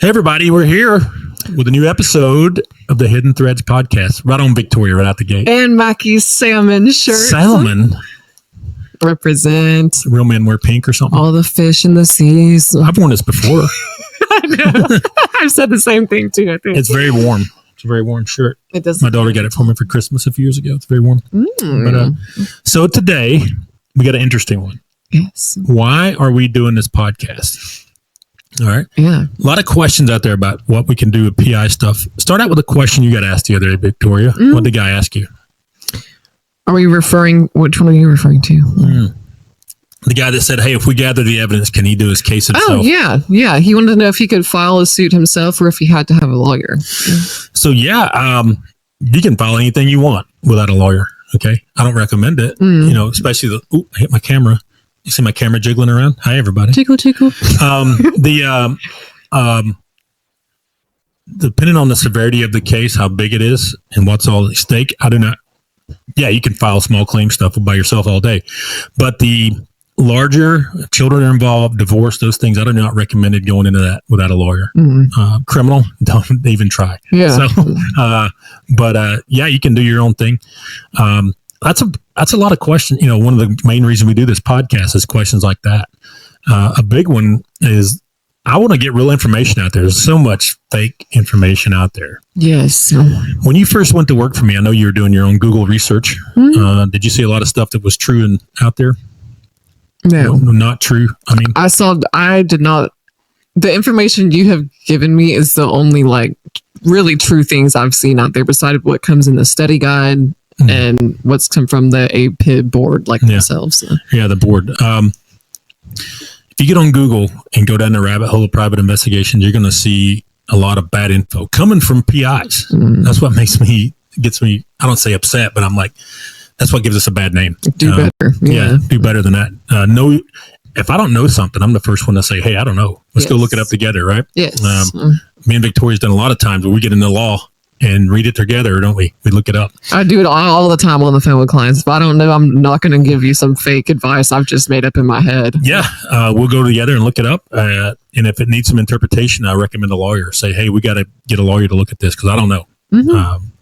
Hey, everybody, we're here with a new episode of the Hidden Threads podcast. Right on Victoria, right out the gate. And Mackie's salmon shirt. Salmon? Represent. Real men wear pink or something? All the fish in the seas. I've worn this before. I know. I've said the same thing, too, I think. It's very warm. It's a very warm shirt. It does. My daughter got it for me for Christmas a few years ago. It's very warm. So today, we got an interesting one. Yes. Why are we doing this podcast? All right. Yeah. A lot of questions out there about what we can do with PI stuff. Start out with a question you got asked the other day, Victoria. What did the guy ask you? Are we referring, which one are you referring to? The guy that said, hey, if we gather the evidence, can he do his case himself? Oh, yeah. Yeah. He wanted to know if he could file a suit himself or if he had to have a lawyer. So, you can file anything you want without a lawyer. Okay. I don't recommend it, especially I hit my camera. You see my camera jiggling around? Hi, everybody. Tickle, tickle. Depending on the severity of the case, how big it is, and what's all at stake, I do not. Yeah, you can file small claim stuff by yourself all day. But the larger children are involved, divorce, those things, I do not recommend it going into that without a lawyer. Criminal, don't even try. Yeah. So, you can do your own thing. That's a lot of questions. One of the main reasons we do this podcast is questions like that. A big one is I want to get real information out there. There's so much fake information out there. Yes. When you first went to work for me, I know you were doing your own Google research. Did you see a lot of stuff that was true and out there? No, not true. I did not. The information you have given me is the only really true things I've seen out there besides what comes in the study guide and what's come from the APIB board themselves. So. Yeah, the board. If you get on Google and go down the rabbit hole of private investigations, you're going to see a lot of bad info coming from PIs. That's what gets me, I don't say upset, but I'm like, that's what gives us a bad name. Do better. Yeah, do better than that. If I don't know something, I'm the first one to say, hey, I don't know. Let's go look it up together, right? Yes. Me and Victoria's done a lot of times where we get into law and read it together, don't we? We look it up. I do it all the time on the phone with clients. If I don't know, I'm not going to give you some fake advice I've just made up in my head. Yeah, we'll go together and look it up. And if it needs some interpretation, I recommend a lawyer. Say, hey, we got to get a lawyer to look at this because I don't know.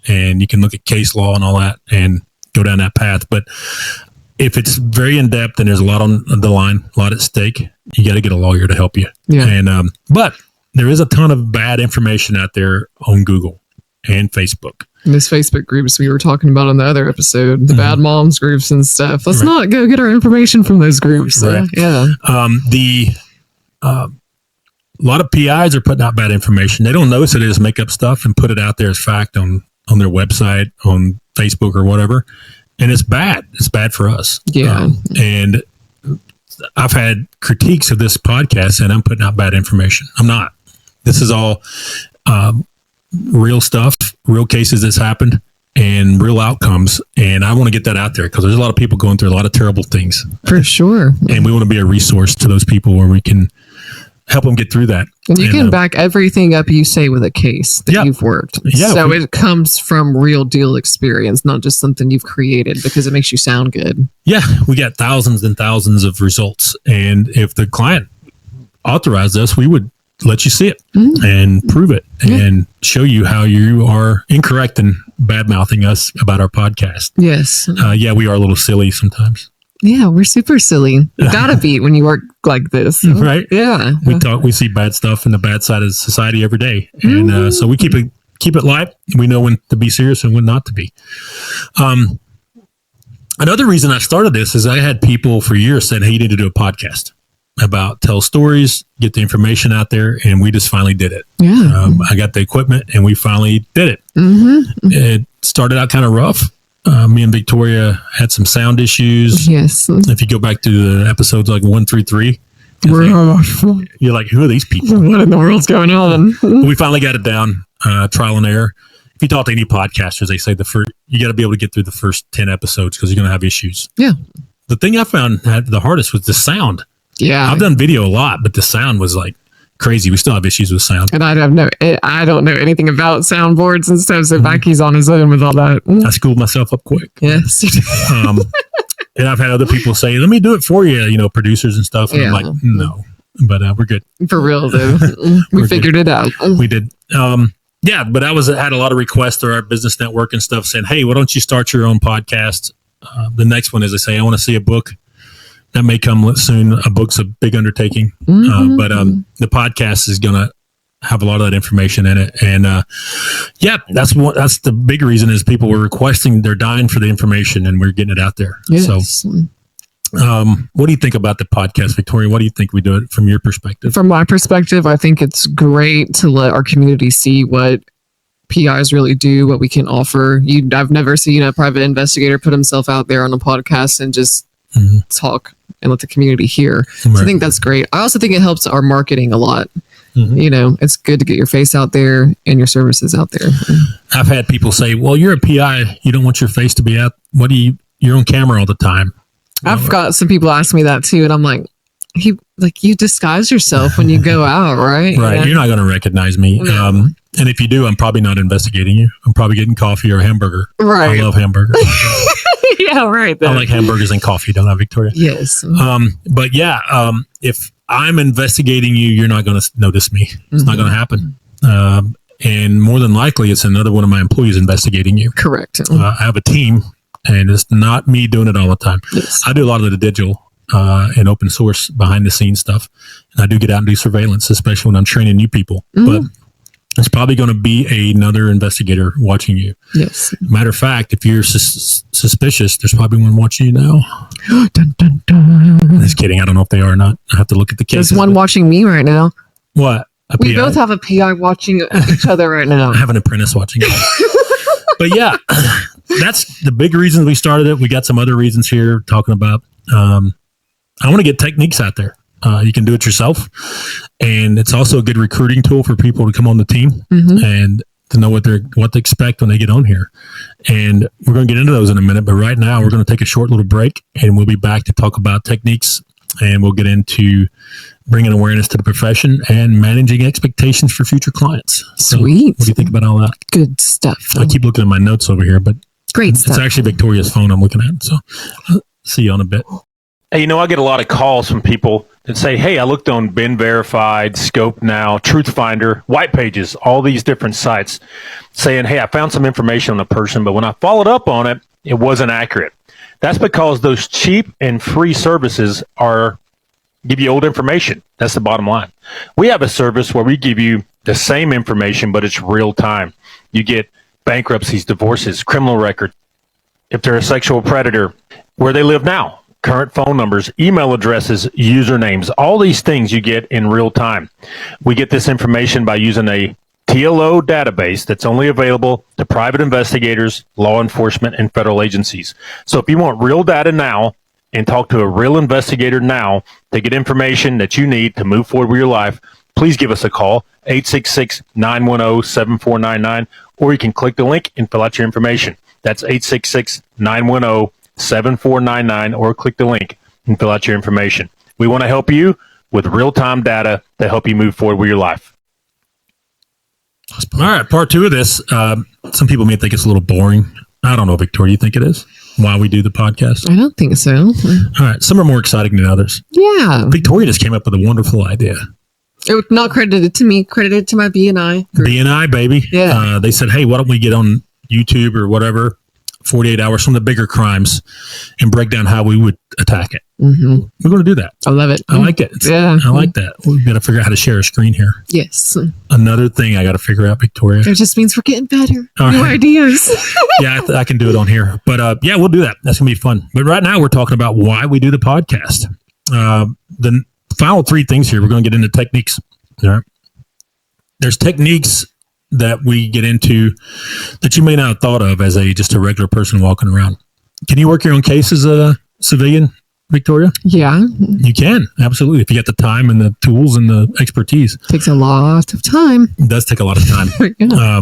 And you can look at case law and all that and go down that path. But if it's very in-depth and there's a lot on the line, a lot at stake, you got to get a lawyer to help you. Yeah. And but there is a ton of bad information out there on Google and Facebook. This Facebook groups we were talking about on the other episode, the bad moms groups and stuff. Let's not go get our information from those groups. Right. Yeah. A lot of PIs are putting out bad information. They don't notice it is make up stuff and put it out there as fact on their website, on Facebook or whatever. And it's bad. It's bad for us. Yeah. And I've had critiques of this podcast and I'm putting out bad information. I'm not. This is all real stuff, real cases that's happened and real outcomes. And I want to get that out there because there's a lot of people going through a lot of terrible things. For sure. And we want to be a resource to those people where we can help them get through that. And you can back everything up you say with a case that you've worked. Yeah, so it comes from real deal experience, not just something you've created because it makes you sound good. Yeah, we got thousands and thousands of results. And if the client authorized us, we would let you see it and prove it and show you how you are incorrect in bad-mouthing us about our podcast. Yes. We are a little silly sometimes. Yeah, we're super silly. You gotta be when you work like this. Right? Yeah. We see bad stuff in the bad side of society every day. And so we keep it light. We know when to be serious and when not to be. Another reason I started this is I had people for years saying, hey, you need to do a podcast about tell stories, get the information out there, and we just finally did it. Yeah. I got the equipment and we finally did it. It started out kind of rough. Me and Victoria had some sound issues. Yes. If you go back to the episodes like 1 through 3, you're like, who are these people? What in the world's going on? We finally got it down, trial and error. If you talk to any podcasters, they say you got to be able to get through the first 10 episodes because you're going to have issues. Yeah. The thing I found the hardest was the sound. Yeah. I've done video a lot, but the sound was like crazy. We still have issues with sound. And I don't know anything about soundboards and stuff, so Mackie's on his own with all that. I schooled myself up quick. Yes. And I've had other people say, let me do it for you, producers and stuff. And I'm like, no, but we're good. For real, though. We figured it out. We did. Yeah, but had a lot of requests through our business network and stuff saying, hey, why don't you start your own podcast? The next one is they say, I want to see a book. That may come soon. A book's a big undertaking, but the podcast is going to have a lot of that information in it. And that's the big reason is people were requesting, they're dying for the information, and we're getting it out there. Yes. So what do you think about the podcast, Victoria? What do you think we do it from your perspective? From my perspective, I think it's great to let our community see what PIs really do, what we can offer. I've never seen a private investigator put himself out there on a podcast and just talk and let the community hear. So I think that's great. I also think it helps our marketing a lot. It's good to get your face out there and your services out there. I've had people say, well, you're a PI. You don't want your face to be out. You're on camera all the time. I've got some people ask me that too. And I'm like, you disguise yourself when you go out, right? Right. Yeah. You're not going to recognize me. No. And if you do, I'm probably not investigating you. I'm probably getting coffee or a hamburger. Right. I love hamburgers. Yeah, right. Then. I like hamburgers and coffee, don't I, Victoria? Yes. But yeah, if I'm investigating you, you're not going to notice me. It's not going to happen. And more than likely, it's another one of my employees investigating you. Correct. I have a team, and it's not me doing it all the time. Yes. I do a lot of the digital and open source behind the scenes stuff. And I do get out and do surveillance, especially when I'm training new people. But it's probably going to be another investigator watching you. Yes. Matter of fact, if you're suspicious, there's probably one watching you now. Dun, dun, dun. Just kidding. I don't know if they are or not. I have to look at the case. There's one watching me right now. What? We both have a PI watching each other right now. I have an apprentice watching it. But yeah, that's the big reason we started it. We got some other reasons here talking about. I want to get techniques out there. You can do it yourself. And it's also a good recruiting tool for people to come on the team and to know what to expect when they get on here. And we're going to get into those in a minute. But right now, we're going to take a short little break, and we'll be back to talk about techniques. And we'll get into bringing awareness to the profession and managing expectations for future clients. Sweet. So what do you think about all that? Good stuff. I keep looking at my notes over here, but great stuff. It's actually Victoria's phone I'm looking at. So see you on a bit. Hey, I get a lot of calls from people that say, hey, I looked on Been Verified, Scope Now, Truthfinder, White Pages, all these different sites saying, hey, I found some information on a person, but when I followed up on it, it wasn't accurate. That's because those cheap and free services give you old information. That's the bottom line. We have a service where we give you the same information, but it's real time. You get bankruptcies, divorces, criminal record, if they're a sexual predator, where they live now, current phone numbers, email addresses, usernames, all these things you get in real time. We get this information by using a TLO database that's only available to private investigators, law enforcement, and federal agencies. So if you want real data now and talk to a real investigator now to get information that you need to move forward with your life, please give us a call, 866-910-7499, or you can click the link and fill out your information. That's 866-910-7499, or click the link and fill out your information. We want to help you with real-time data to help you move forward with your life. All right, part two of this. Some people may think it's a little boring. I don't know, Victoria, you think it is? Why we do the podcast? I don't think so. All right, some are more exciting than others. Yeah. Victoria just came up with a wonderful idea. It was not credited to me, credited to my BNI group. BNI, baby. Yeah. They said, hey, why don't we get on YouTube or whatever, 48 hours, some of the bigger crimes, and break down how we would attack it. Mm-hmm. We're going to do that. I love it. I like it. Yeah. I like that. We've got to figure out how to share a screen here. Yes. Another thing I got to figure out, Victoria. It just means we're getting better. All New right. ideas. Yeah, I can do it on here. But yeah, we'll do that. That's going to be fun. But right now we're talking about why we do the podcast. The final three things here, we're going to get into techniques. All right. There's techniques that we get into that you may not have thought of as just a regular person walking around. Can you work your own case as a civilian, Victoria? Yeah. You can, absolutely. If you got the time and the tools and the expertise. Takes a lot of time. It does take a lot of time. Yeah.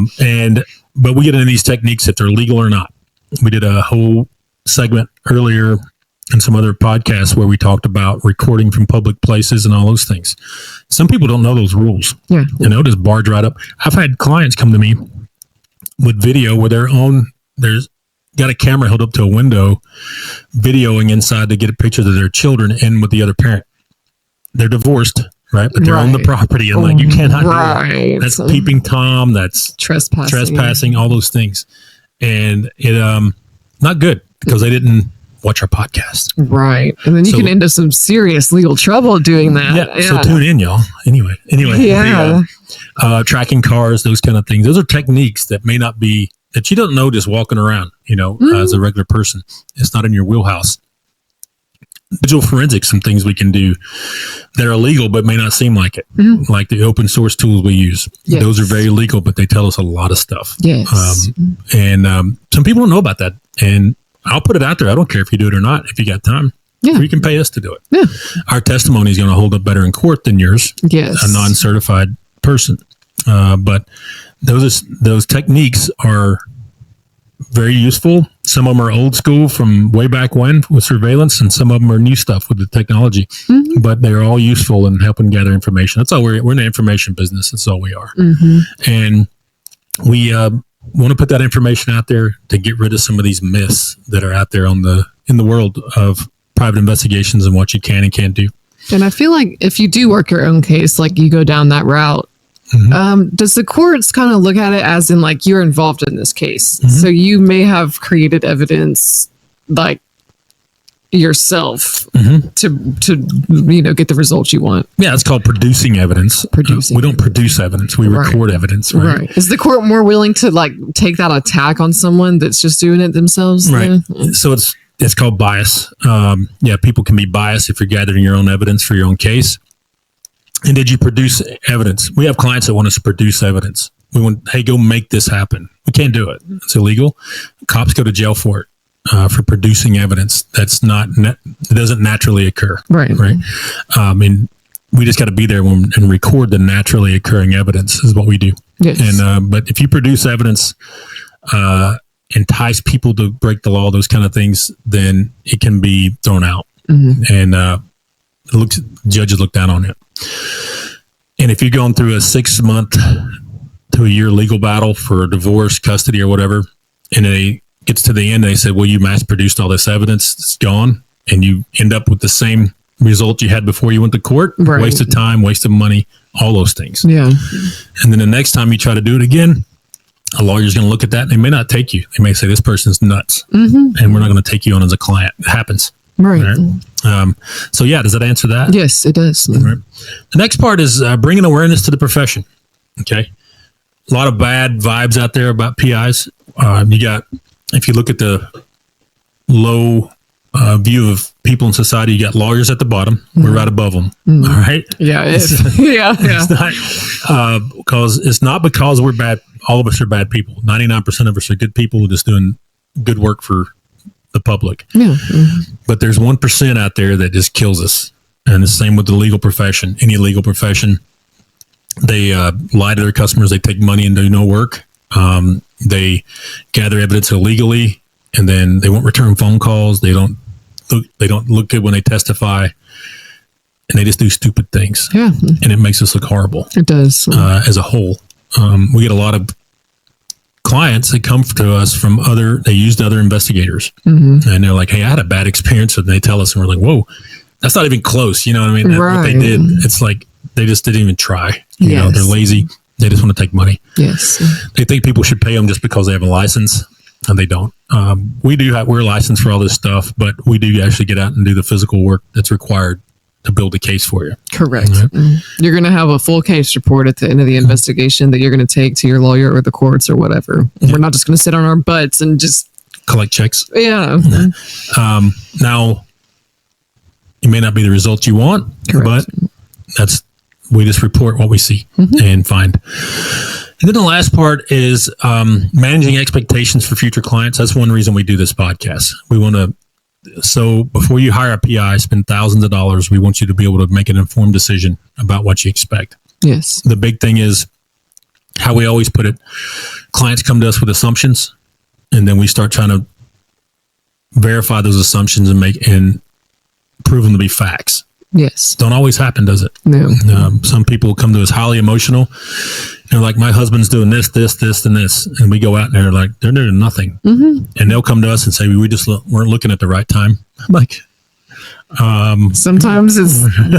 But we get into these techniques if they're legal or not. We did a whole segment earlier and some other podcasts where we talked about recording from public places and all those things. Some people don't know those rules. Yeah. And they'll just barge right up. I've had clients come to me with video where there's got a camera held up to a window, videoing inside to get pictures of their children in with the other parent. They're divorced. right? But they're on the property, and like you cannot do that. That's peeping Tom. That's trespassing. All those things, and it not good because they didn't watch our podcast, right? And then you can end up some serious legal trouble doing that. Yeah. So tune in, y'all. Anyway. Yeah. Tracking cars, those kind of things. Those are techniques that may not be that you don't know just walking around. As a regular person, it's not in your wheelhouse. Digital forensics, some things we can do that are legal but may not seem like it, like the open source tools we use. Yes. Those are very legal, but they tell us a lot of stuff. Yes. And some people don't know about that. And I'll put it out there. I don't care if you do it or not. If you got time, you can pay us to do it. Yeah. Our testimony is going to hold up better in court than yours. Yes. A non-certified person. But those techniques are very useful. Some of them are old school from way back when with surveillance, and some of them are new stuff with the technology. Mm-hmm. But they're all useful in helping gather information. That's all we're in the information business. That's all we are. Mm-hmm. And we want to put that information out there to get rid of some of these myths that are out there in the world of private investigations and what you can and can't do. And I feel like if you do work your own case, like you go down that route, does the courts kind of look at it as in like you're involved in this case? Mm-hmm. So you may have created evidence like yourself to get the results you want. Yeah, it's called producing evidence. We don't produce evidence. We record evidence. Right. Is the court more willing to like take that attack on someone that's just doing it themselves? Right. Yeah. So it's called bias. People can be biased if you're gathering your own evidence for your own case. And did you produce evidence? We have clients that want us to produce evidence. We want, hey, go make this happen. We can't do it. It's illegal. Cops go to jail for it, for producing evidence that's it doesn't naturally occur. Right. And we just got to be there and record the naturally occurring evidence is what we do. Yes. And but if you produce evidence, entice people to break the law, those kind of things, then it can be thrown out. Mm-hmm. And judges look down on it. And if you're going through a 6-month to a year legal battle for divorce, custody, or whatever, and it gets to the end, and they said, well, you mass produced all this evidence, it's gone, and you end up with the same result you had before you went to court, waste of time, waste of money, all those things. Yeah. And then the next time you try to do it again, a lawyer's going to look at that, and they may not take you. They may say, this person's nuts, and we're not going to take you on as a client. It happens. Right. So does that answer that? Yes, it does. Right. The next part is bringing awareness to the profession. Okay. A lot of bad vibes out there about PIs. If you look at the low view of people in society, you got lawyers at the bottom. We're right above them. All right. Yeah. It's not because we're bad. All of us are bad people. 99% of us are good people just doing good work for the public. Yeah. But there's 1% out there that just kills us. And the same with the legal profession. Any legal profession, they lie to their customers. They take money and do no work. They gather evidence illegally, and then they won't return phone calls. They don't look good when they testify, and they just do stupid things. Yeah. And it makes us look horrible. It does. As a whole. We get a lot of clients that come to us they used other investigators, and they're like, hey, I had a bad experience, and they tell us, and we're like, whoa, that's not even close. You know what I mean? What they did, it's like they just didn't even try. You know, they're lazy. They just want to take money. Yes. They think people should pay them just because they have a license, and they don't. We're licensed for all this stuff, but we do actually get out and do the physical work that's required to build a case for you. Correct. Right? You're going to have a full case report at the end of the investigation that you're going to take to your lawyer or the courts or whatever. Yeah. We're not just going to sit on our butts and just collect checks. Yeah. Now, it may not be the result you want, but we just report what we see and find. And then the last part is managing expectations for future clients. That's one reason we do this podcast. We want to. So before you hire a PI, spend thousands of dollars, we want you to be able to make an informed decision about what you expect. Yes. The big thing is how we always put it. Clients come to us with assumptions, and then we start trying to verify those assumptions and prove them to be facts. Yes. Don't always happen, does it? No. Some people come to us highly emotional. They're like, my husband's doing this, and this. And we go out and they're like, they're doing nothing. Mm-hmm. And they'll come to us and say, we just weren't looking at the right time. I'm like, Sometimes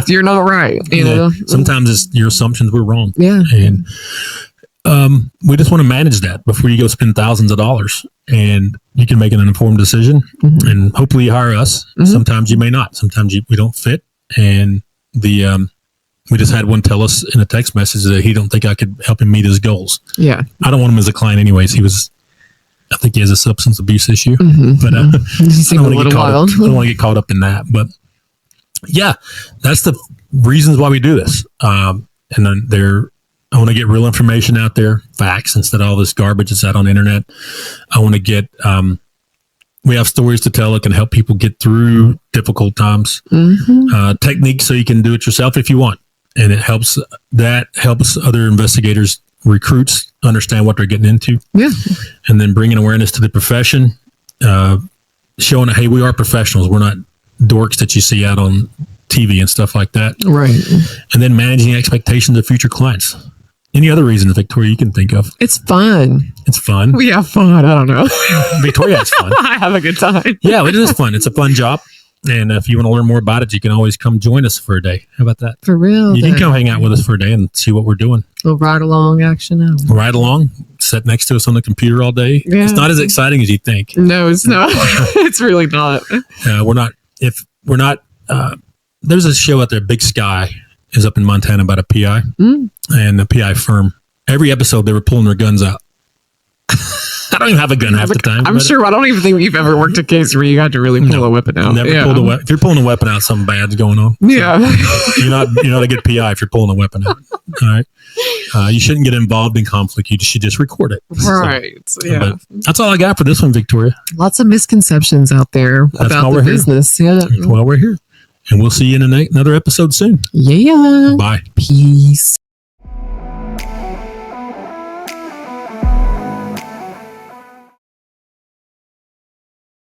you're not right. You know. Sometimes your assumptions were wrong. Yeah. And we just want to manage that before you go spend thousands of dollars, and you can make an informed decision. And hopefully you hire us. Sometimes you may not. Sometimes we don't fit. And we just had one tell us in a text message that he don't think I could help him meet his goals. Yeah. I don't want him as a client anyways. I think he has a substance abuse issue, but I don't want to get caught up in that. But yeah, that's the reasons why we do this. And then I want to get real information out there, facts, instead of all this garbage that's out on the internet. I want to get, we have stories to tell that can help people get through difficult times, techniques so you can do it yourself if you want. And it helps other investigators, recruits understand what they're getting into. Yeah. And then bringing awareness to the profession, showing that, hey, we are professionals. We're not dorks that you see out on TV and stuff like that. Right. And then managing expectations of future clients. Any other reasons, Victoria, you can think of? It's fun. It's fun. We have fun. I don't know. Victoria has fun. I have a good time. Yeah, it is fun. It's a fun job. And if you want to learn more about it, you can always come join us for a day. How about that? For real. You can come hang out with us for a day and see what we're doing. We'll ride along action now. Ride along, sit next to us on the computer all day. Yeah. It's not as exciting as you think. No, it's not. It's really not. There's a show out there, Big Sky, is up in Montana about a PI and a PI firm. Every episode, they were pulling their guns out. I don't even have a gun half the time. I'm sure. I don't even think you've ever worked a case where you had to really pull a weapon out. Never pulled a weapon. If you're pulling a weapon out, something bad's going on. Yeah. So you're not a good PI if you're pulling a weapon out. All right. You shouldn't get involved in conflict. You should just record it. Right. So, yeah. That's all I got for this one, Victoria. Lots of misconceptions out there about the business. Here. Yeah. That's why we're here. And we'll see you in another episode soon. Yeah. Bye. Peace.